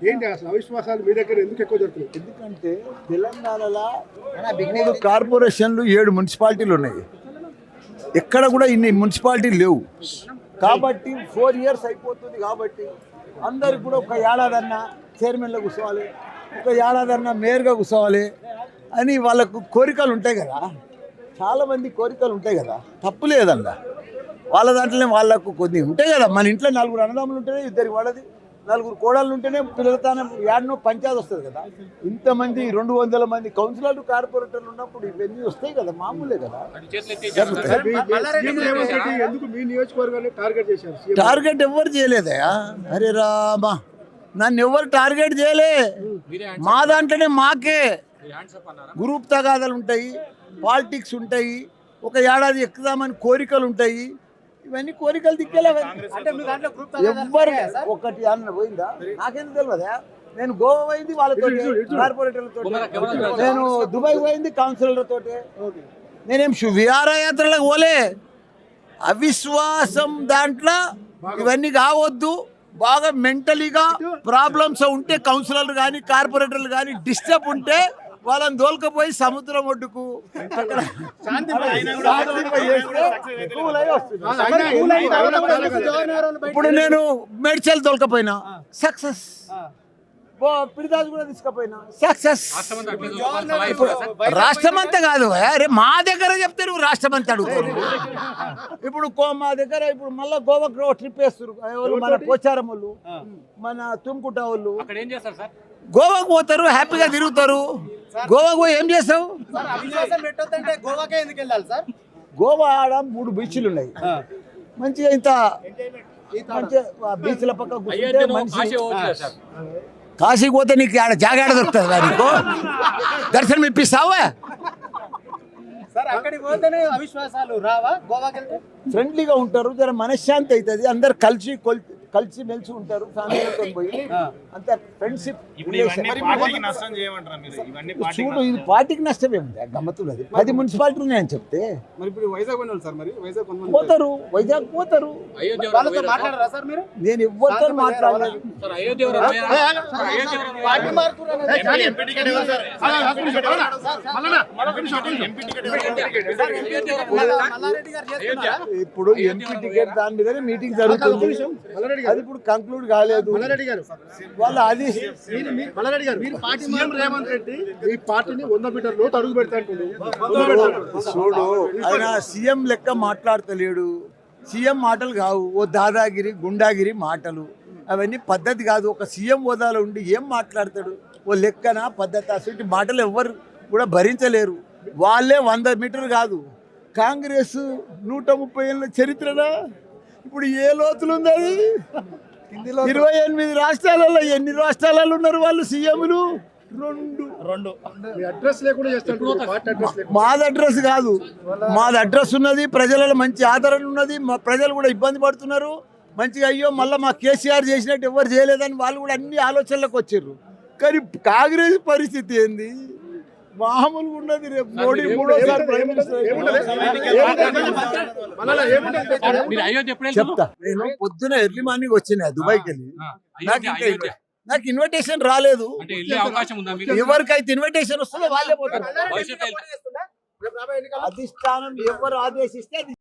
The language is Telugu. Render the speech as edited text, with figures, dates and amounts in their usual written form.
ఏంటి అసలు అవిశ్వాసాలు మీ దగ్గర ఎందుకు ఎక్కువ జరుగుతున్నాయి? ఎందుకంటే తెలంగాణలో 3 కార్పొరేషన్లు 7 మున్సిపాలిటీలు ఉన్నాయి. ఎక్కడ కూడా ఇన్ని మున్సిపాలిటీలు లేవు. కాబట్టి 4 ఇయర్స్ అయిపోతుంది. కాబట్టి అందరికి కూడా ఒక ఏడాదన్నా చైర్మన్లో కూర్చోవాలి, ఒక ఏడాదన్నా మేయర్గా కూర్చోవాలి అని వాళ్ళకు కోరికలు ఉంటాయి కదా. చాలామంది కోరికలు ఉంటాయి కదా, తప్పు లేదన్నా. వాళ్ళ దాంట్లోనే వాళ్ళకు కొన్ని ఉంటాయి కదా. మన ఇంట్లో 4 అన్నదమ్ములు ఉంటేనే ఇద్దరికి వాడది, 4 కోడళ్ళు ఉంటేనే పిల్లలతోనే యాడ్నో పంచాయతీ వస్తుంది కదా. ఇంతమంది 200 మంది కౌన్సిలర్లు కార్పొరేటర్లు ఉన్నప్పుడు ఇవన్నీ వస్తాయి కదా, మామూలే కదా. ఎందుకు మీ నియోజకవర్గాన్ని టార్గెట్ చేశారు? టార్గెట్ ఎవరు చేయలేదయా? అరే రామా, నన్ను ఎవరు టార్గెట్ చేయలే. మా దాంట్లోనే మాకే గ్రూప్ తగాదాలు ఉంటాయి, పాలిటిక్స్ ఉంటాయి, ఒక ఏడాది ఎక్కుదామని కోరికలు ఉంటాయి. ఇవన్నీ కోరికలు దిక్కేలా ఎవ్వరు ఒకటి అన్న పోయిందా నాకేం తెలియదా. నేను గోవా పోయింది వాళ్ళతో, కార్పొరేటర్లతో. నేను దుబాయ్ పోయింది కౌన్సిలర్లతో. నేనేం విహారయాత్రలకు పోలే. అవిశ్వాసం దాంట్లో ఇవన్నీ కావద్దు. బాగా మెంటలీగా ప్రాబ్లమ్స్ ఉంటే కౌన్సిలర్లు కానీ కార్పొరేటర్లు కానీ డిస్టర్బ్ ఉంటే వాళ్ళని దోల్కపోయి సముద్రం ఒడ్డుకు ఇప్పుడు నేను మేడ్చల్ తోల్కపోయినా సక్సెస్, పిడిదాస్ కూడా తీసుకపోయినా సక్సెస్. రాష్ట్రం అంతా కాదు, అరే మా దగ్గర చెప్తే నువ్వు రాష్ట్రం అంతా అడుగుతారు. ఇప్పుడు మా దగ్గర ఇప్పుడు మళ్ళీ గోవాకు ట్రిప్ వేస్తారు. మన పోచారం వాళ్ళు, మన తుమ్కుట వాళ్ళు గోవాకు పోతారు, హ్యాపీగా తిరుగుతారు. గోవాకు పోయి ఏం చేస్తావు? గోవా ఆడ 3 బీచ్లు ఉన్నాయి. మంచిగా ఇంత మంచిగా బీచ్ల పక్క కూర్చుంటే మనిషి. కాశీకి పోతే నీకు ఆడ జాగాడ దొరుకుతుంది. నీకు దర్శనం ఇప్పిస్తావా? ఫ్రెండ్లీగా ఉంటారు, జర మనశ్శాంతి అవుతుంది. అందరు కలిసి మెలిసి ఉంటారు. ఫ్యామిలీతో పోయి అంత ఫ్రెండ్షిప్. చూడు, ఇది పార్టీకి నష్టం ఏముంది? గమ్మత్తులు అది 10 మున్సిపాలిటీలు ఉన్నాయని చెప్తే పోతారు. వైజాగ్ పోతారు. నేను ఎవరితో మాట్లాడలేదు. ఇప్పుడు ఎంపీ టికెట్ దాని మీదనే మీటింగ్ జరుగుతుంది. అది ఇప్పుడు కంక్లూడ్ కాలేదు. వాళ్ళు అది రేవంత్ రెడ్డి ఈ పార్టీని 100 మీటర్ల లోతు అడుగు పెడతాడు. చూడు, ఆయన సీఎం లెక్క మాట్లాడతలేడు. సీఎం మాటలు కావు, ఓ దాదాగిరి గుండాగిరి మాటలు. అవన్నీ పద్ధతి కాదు. ఒక సీఎం హోదాలో ఉండి ఏం మాట్లాడతాడు? ఓ లెక్కన పద్ధతి. అసలు మాటలు ఎవ్వరు కూడా భరించలేరు. వాళ్ళే 100 మీటర్లు కాదు. కాంగ్రెస్ 130 ఏళ్ళ చరిత్రనా? ఇప్పుడు ఏ లోతులు ఉంది అది? 28 రాష్ట్రాలలో ఎన్ని రాష్ట్రాలలో ఉన్నారు వాళ్ళు సీఎంలు? 2. అడ్రస్ లేకుండా చేస్తారు. మాది అడ్రస్ కాదు, మాది అడ్రస్ ఉన్నది. ప్రజలలో మంచి ఆదరణ ఉన్నది. మా ప్రజలు కూడా ఇబ్బంది పడుతున్నారు. మంచిగా అయ్యో మళ్ళీ మా కేసీఆర్ చేసినట్టు ఎవరు చేయలేదని వాళ్ళు కూడా అన్ని ఆలోచనలకు వచ్చారు. కానీ కాంగ్రెస్ పరిస్థితి ఏంది? మామూలుగా ఉన్నది. రేపు మోడీ 3వ ప్రైమ్ మినిస్టర్. చెప్తా. నేను పొద్దున ఎర్లీ మార్నింగ్ వచ్చినా దుబాయ్కి వెళ్ళి. నాకు ఇన్విటేషన్ రాలేదు. ఎవరికైతే ఇన్విటేషన్ వస్తుందో వాళ్ళే పోతారు. అధిష్టానం ఎవరు ఆదేశిస్తే అది